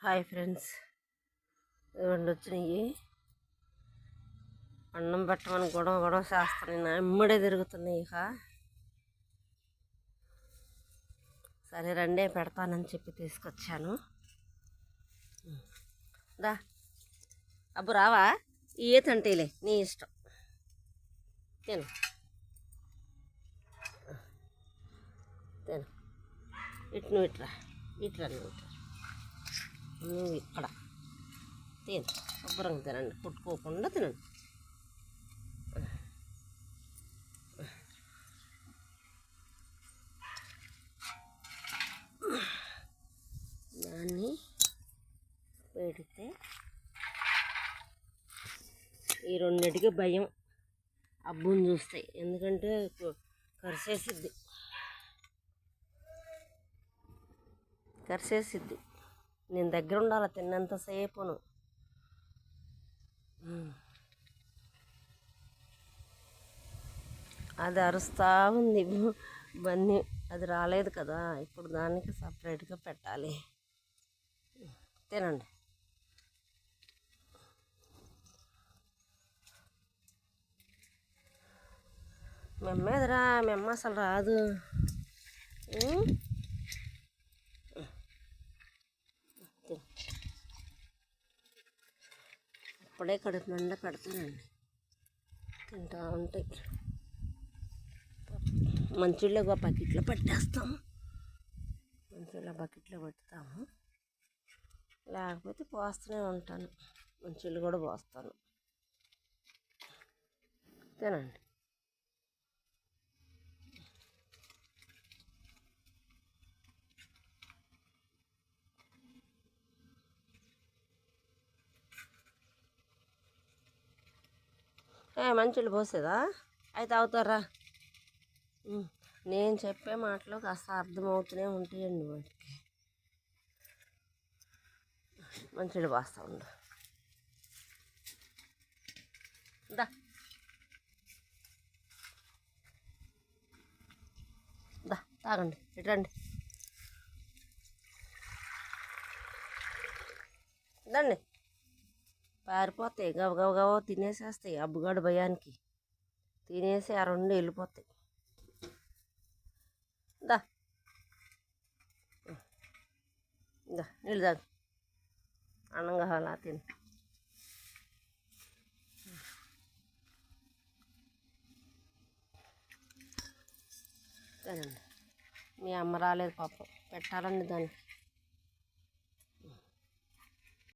Hi friends, ఇవ్వండి వచ్చినాయి. అన్నం పెట్టమని గొడవ చేస్తున్నాయి, ఇమ్మడే తిరుగుతున్నాయి. సరే రండే పెడతానని చెప్పి తీసుకొచ్చాను. దా అబ్బు రావా, ఏ తంటేలే నీ ఇష్టం, తిను తిను. నువ్వు ఇట్రా నువ్వు ఇక్కడ తిను, శుభ్రంగా తినండి, పుట్టుకోకుండా తినండి. దాన్ని పెడితే ఈ రెండింటికి భయం అబ్బుని చూస్తాయి, ఎందుకంటే కరిసేసిద్ది. నేను దగ్గర ఉండాలి తిన్నంతసేపును. అది అరుస్తూ ఉంది బన్నీ, అది రాలేదు కదా, ఇప్పుడు దానికి సపరేట్గా పెట్టాలి. తినండి. మెమ్మేదిరా, మెమ్మ అసలు రాదు. ఇప్పుడే కడుపు నిండా పెడతానండి, తింటూ ఉంటాయి. మంచిళ్ళో బకెట్లో పెట్టేస్తాము, మంచిళ్ళ బకెట్లో పెడతాము, లేకపోతే పోస్తూనే ఉంటాను. మంచిళ్ళు కూడా పోస్తాను. తినండి. మంచిళ్ళు పోసేదా అయితే అవుతారా? నేను చెప్పే మాటలు కాస్త అర్థమవుతూనే ఉంటాయండి వాటికి. మంచిళ్ళు పోస్తా ఉండు. దా దా తాగండి, ఇట్రండి, దండి. పారిపోతాయి, గవ తినేసేస్తాయి. అబ్బుగాడు భయానికి తినేసి ఆ రెండు వెళ్ళిపోతాయి. దా దా నీళ్ళు తాగు, అన్నం కావాలా తిని. మీ అమ్మ రాలేదు పాపం, పెట్టాలండి దానికి.